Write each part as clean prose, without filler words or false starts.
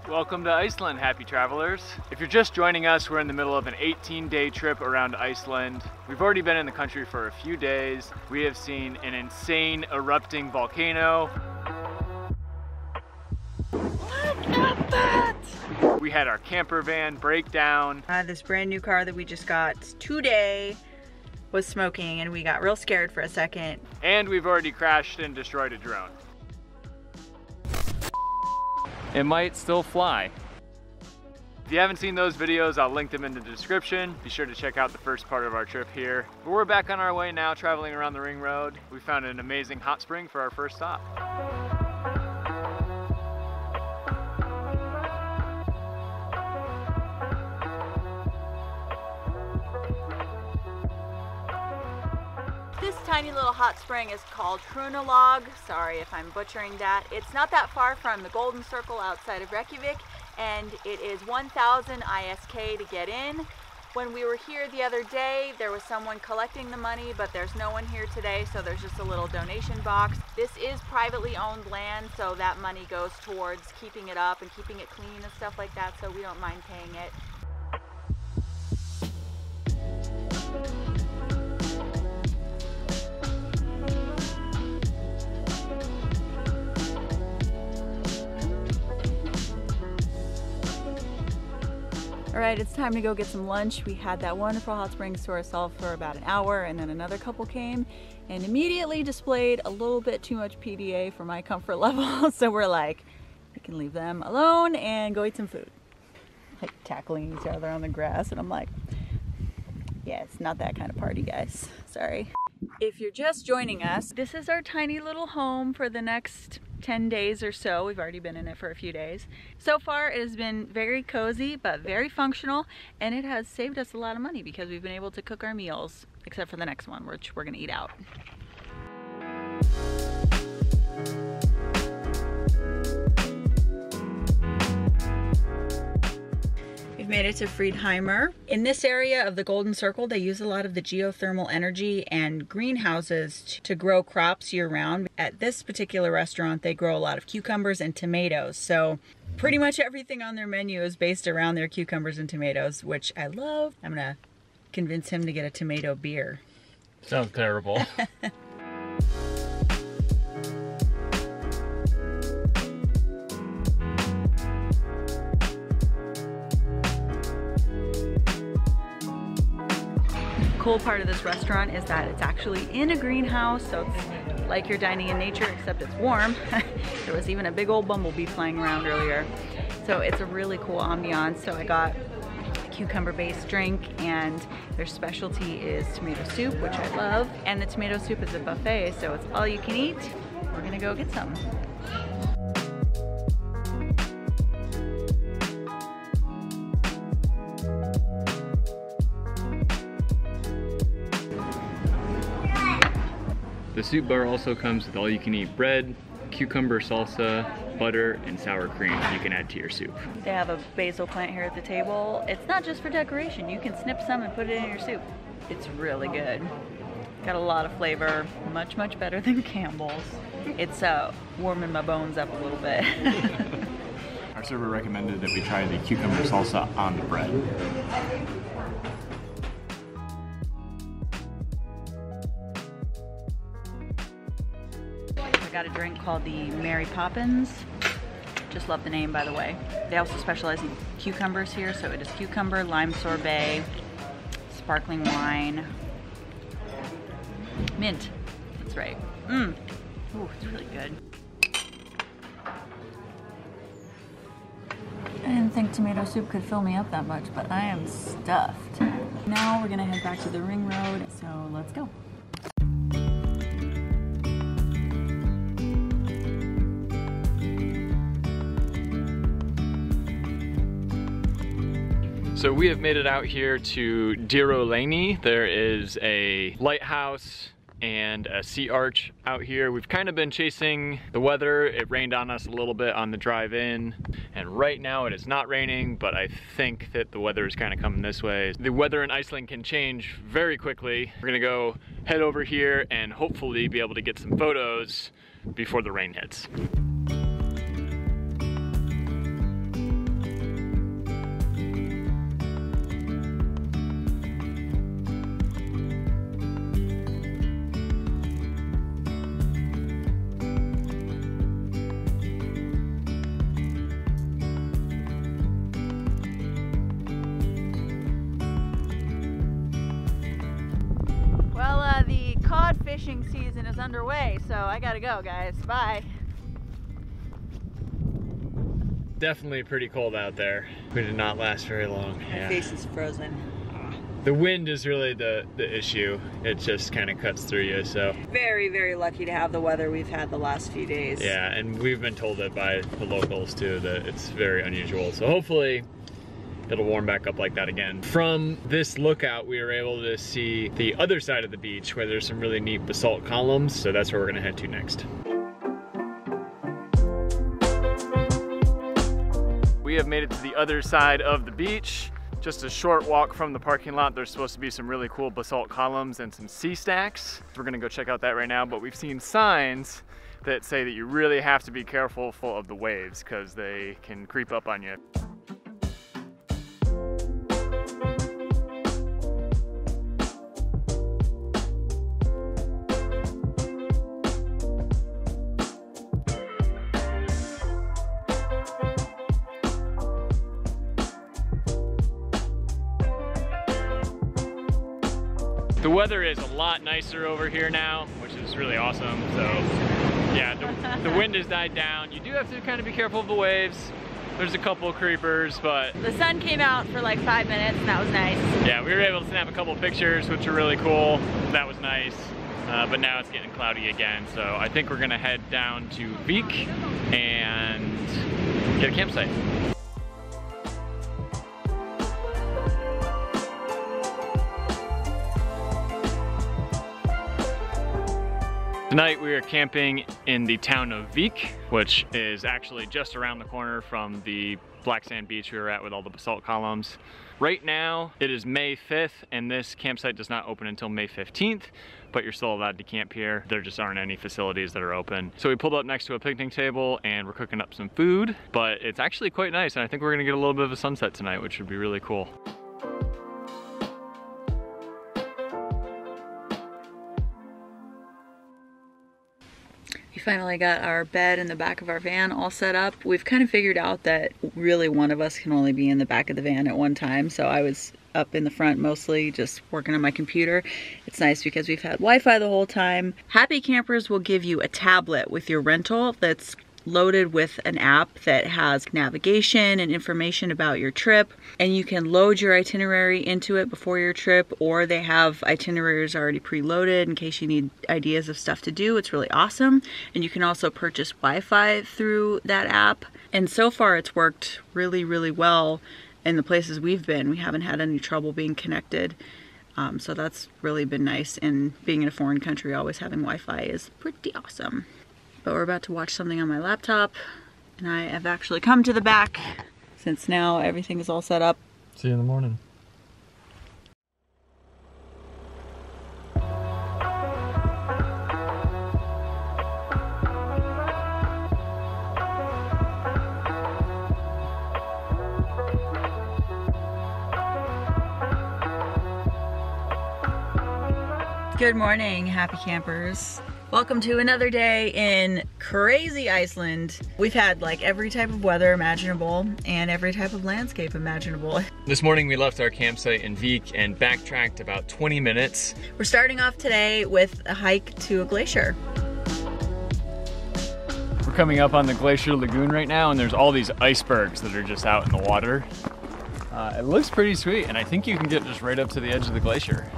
Welcome to Iceland, happy travelers. If you're just joining us, we're in the middle of an 18-day trip around Iceland. We've already been in the country for a few days. We have seen an insane erupting volcano. Look at that! We had our camper van break down. This brand new car that we just got today was smoking and we got real scared for a second. And we've already crashed and destroyed a drone. It might still fly. If you haven't seen those videos, I'll link them in the description. Be sure to check out the first part of our trip here. But we're back on our way now, traveling around the ring road. We found an amazing hot spring for our first stop. This tiny little hot spring is called Hrunalaug. Sorry if I'm butchering that. It's not that far from the Golden Circle outside of Reykjavik, and it is 1,000 ISK to get in. When we were here the other day, there was someone collecting the money, but there's no one here today, so there's just a little donation box. This is privately owned land, so that money goes towards keeping it up and keeping it clean and stuff like that, so we don't mind paying it. All right, it's time to go get some lunch. We had that wonderful hot springs to ourselves for about an hour, and then another couple came and immediately displayed a little bit too much PDA for my comfort level. So we're like, we can leave them alone and go eat some food. Like tackling each other on the grass, and I'm like, yeah, it's not that kind of party, guys. Sorry. If you're just joining us, this is our tiny little home for the next 10 days or so. We've already been in it for a few days. So far it has been very cozy but very functional, and it has saved us a lot of money because we've been able to cook our meals, except for the next one, which we're gonna eat out. We've made it to Fidheimar. In this area of the Golden Circle, they use a lot of the geothermal energy and greenhouses to grow crops year-round. At this particular restaurant, they grow a lot of cucumbers and tomatoes. So pretty much everything on their menu is based around their cucumbers and tomatoes, which I love. I'm gonna convince him to get a tomato beer. Sounds terrible. Cool part of this restaurant is that it's actually in a greenhouse, so it's like you're dining in nature, except it's warm. There was even a big old bumblebee flying around earlier. So it's a really cool ambiance. So I got a cucumber-based drink, and their specialty is tomato soup, which I love. And the tomato soup is a buffet, so it's all you can eat. We're gonna go get some. The soup bar also comes with all-you-can-eat bread, cucumber salsa, butter, and sour cream you can add to your soup. They have a basil plant here at the table. It's not just for decoration. You can snip some and put it in your soup. It's really good. Got a lot of flavor, much, much better than Campbell's. It's warming my bones up a little bit. Our server recommended that we try the cucumber salsa on the bread. I got a drink called the Mary Poppins. Just love the name, by the way. They also specialize in cucumbers here, so it is cucumber, lime sorbet, sparkling wine, mint. That's right. Ooh, it's really good. I didn't think tomato soup could fill me up that much, but I am stuffed. Now we're gonna head back to the ring road, so let's go. So we have made it out here to Dyrhólaey. There is a lighthouse and a sea arch out here. We've kind of been chasing the weather. It rained on us a little bit on the drive in, and right now it is not raining, but I think that the weather is kind of coming this way. The weather in Iceland can change very quickly. We're gonna go head over here and hopefully be able to get some photos before the rain hits. fishing season is underway, so I gotta go, guys. Bye. Definitely pretty cold out there. We did not last very long. My face is frozen. The wind is really the issue. It just kind of cuts through you, so. Very, very lucky to have the weather we've had the last few days. Yeah, and we've been told it by the locals too that it's very unusual. So hopefully it'll warm back up like that again. From this lookout, we were able to see the other side of the beach where there's some really neat basalt columns. So that's where we're gonna head to next. We have made it to the other side of the beach. Just a short walk from the parking lot. There's supposed to be some really cool basalt columns and some sea stacks. We're gonna go check out that right now, but we've seen signs that say that you really have to be careful of the waves because they can creep up on you. The weather is a lot nicer over here now, which is really awesome. So yeah, the wind has died down. You do have to kind of be careful of the waves. There's a couple creepers, but the sun came out for like 5 minutes and that was nice. Yeah, we were able to snap a couple pictures, which are really cool. That was nice. But now it's getting cloudy again. So I think we're gonna head down to Vík and get a campsite. Tonight we are camping in the town of Vík, which is actually just around the corner from the black sand beach we were at with all the basalt columns. Right now it is May 5th and this campsite does not open until May 15th, but you're still allowed to camp here. There just aren't any facilities that are open. So we pulled up next to a picnic table and we're cooking up some food, but it's actually quite nice and I think we're gonna get a little bit of a sunset tonight, which would be really cool. We finally got our bed in the back of our van all set up. We've kind of figured out that really one of us can only be in the back of the van at one time. So I was up in the front mostly just working on my computer. It's nice because we've had Wi-Fi the whole time. Happy Campers will give you a tablet with your rental that's loaded with an app that has navigation and information about your trip, and you can load your itinerary into it before your trip, or they have itineraries already preloaded in case you need ideas of stuff to do. It's really awesome. And you can also purchase Wi-Fi through that app, and so far it's worked really, really well in the places we've been. We haven't had any trouble being connected. So that's really been nice, and being in a foreign country, always having Wi-Fi is pretty awesome. But we're about to watch something on my laptop, and I have actually come to the back since now everything is all set up. See you in the morning. Good morning, happy campers. Welcome to another day in crazy Iceland. We've had like every type of weather imaginable and every type of landscape imaginable. This morning we left our campsite in Vík and backtracked about 20 minutes. We're starting off today with a hike to a glacier. We're coming up on the Glacier Lagoon right now, and there's all these icebergs that are just out in the water. It looks pretty sweet, and I think you can get just right up to the edge of the glacier.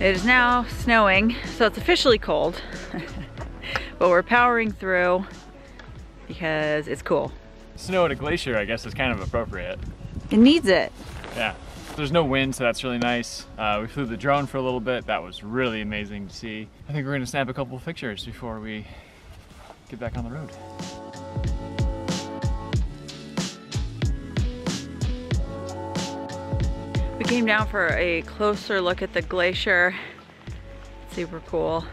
It is now snowing, so it's officially cold, but we're powering through because it's cool. Snow at a glacier, I guess, is kind of appropriate. It needs it. Yeah. There's no wind, so that's really nice. We flew the drone for a little bit. That was really amazing to see. I think we're gonna snap a couple of pictures before we get back on the road. We came down for a closer look at the glacier. Super cool.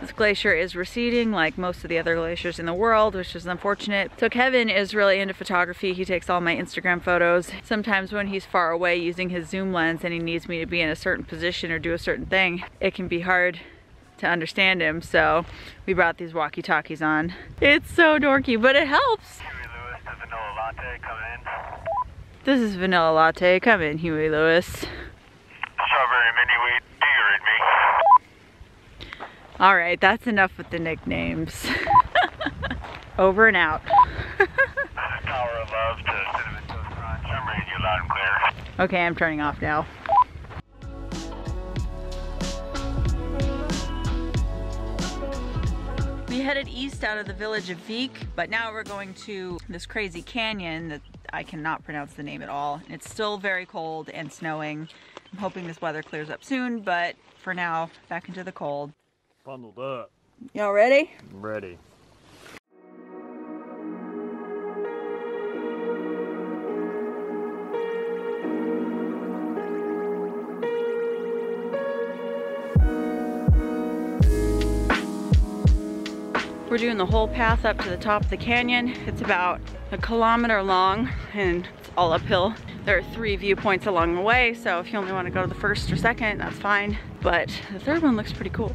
This glacier is receding like most of the other glaciers in the world, which is unfortunate. So Kevin is really into photography. He takes all my Instagram photos. Sometimes when he's far away using his zoom lens and he needs me to be in a certain position or do a certain thing, it can be hard to understand him. So we brought these walkie-talkies on. It's so dorky, but it helps. Huey Lewis, the vanilla latte coming in. This is Vanilla Latte. Come in, Huey Lewis. Strawberry mini wheat, do you read me? All right, that's enough with the nicknames. Over and out. Tower of Love to Cinnamon Toast Crunch. I'm reading you loud and clear. Okay, I'm turning off now. We headed east out of the village of Vik, but now we're going to this crazy canyon that I cannot pronounce the name at all. It's still very cold and snowing. I'm hoping this weather clears up soon, but for now, back into the cold. Bundled up. Y'all ready? I'm ready. We're doing the whole path up to the top of the canyon. It's about 1 kilometer long and it's all uphill. There are 3 viewpoints along the way, so if you only want to go to the first or second, that's fine. But the third one looks pretty cool.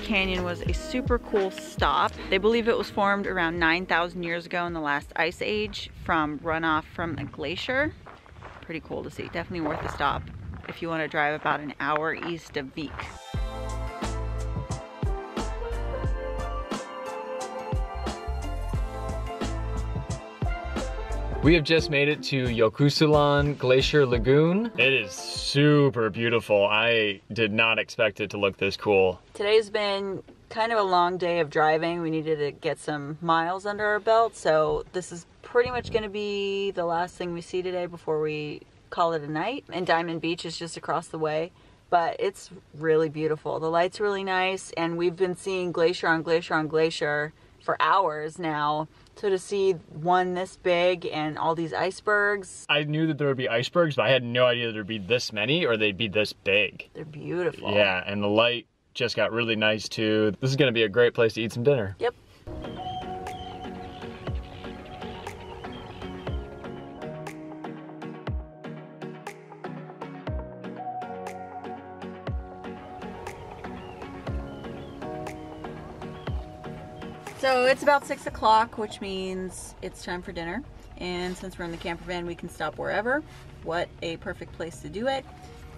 Canyon was a super cool stop. They believe it was formed around 9,000 years ago in the last ice age from runoff from a glacier. Pretty cool to see. Definitely worth a stop if you want to drive about an hour east of Vik. We have just made it to Yokosulon Glacier Lagoon. It is super beautiful. I did not expect it to look this cool. Today's been kind of a long day of driving. We needed to get some miles under our belt, so this is pretty much going to be the last thing we see today before we call it a night. And Diamond Beach is just across the way, but it's really beautiful. The light's really nice, and we've been seeing glacier on glacier on glacier for hours now. So to see one this big and all these icebergs. I knew that there would be icebergs, but I had no idea there'd be this many or they'd be this big. They're beautiful. Yeah, and the light just got really nice too. This is gonna be a great place to eat some dinner. Yep. So it's about 6 o'clock, which means it's time for dinner. And since we're in the camper van, we can stop wherever. What a perfect place to do it.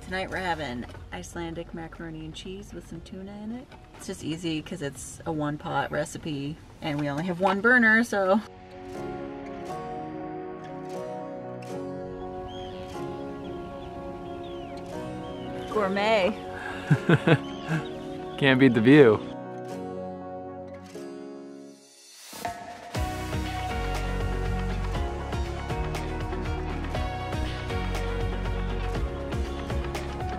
Tonight we're having Icelandic macaroni and cheese with some tuna in it. It's just easy because it's a one-pot recipe and we only have one burner, so. Gourmet. Can't beat the view.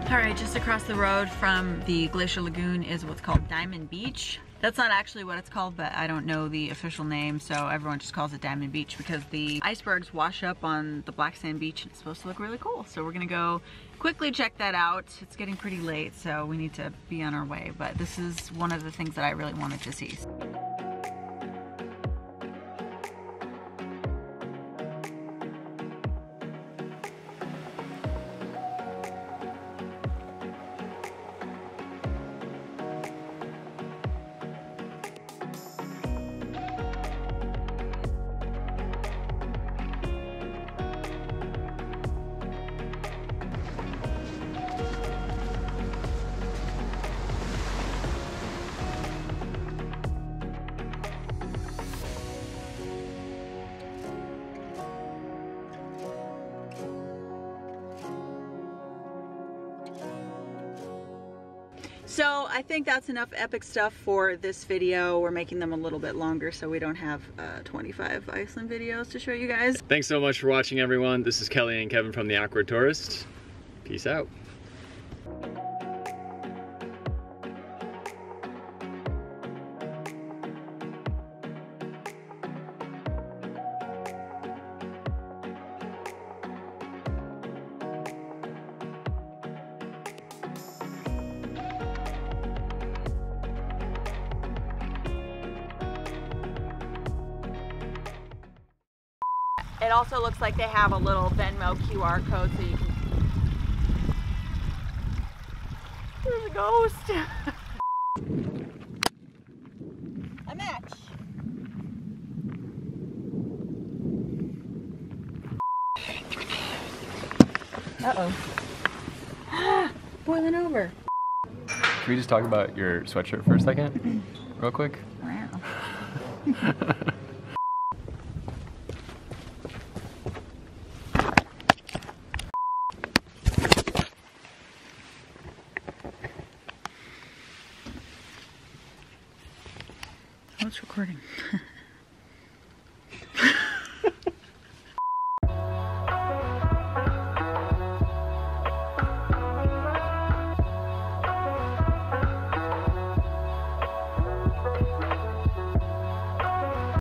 Alright, just across the road from the Glacier Lagoon is what's called Diamond Beach. That's not actually what it's called, but I don't know the official name, so everyone just calls it Diamond Beach because the icebergs wash up on the black sand beach and it's supposed to look really cool. So we're gonna go quickly check that out. It's getting pretty late, so we need to be on our way, but this is one of the things that I really wanted to see. I think that's enough epic stuff for this video. We're making them a little bit longer so we don't have 25 Iceland videos to show you guys. Thanks so much for watching, everyone. This is Kelly and Kevin from The Awkward Tourist. Peace out. It also looks like they have a little Venmo QR code so you can... There's a ghost! A match! Uh-oh. Boiling over. Can we just talk about your sweatshirt for a second? Real quick? Wow. Oh, it's recording.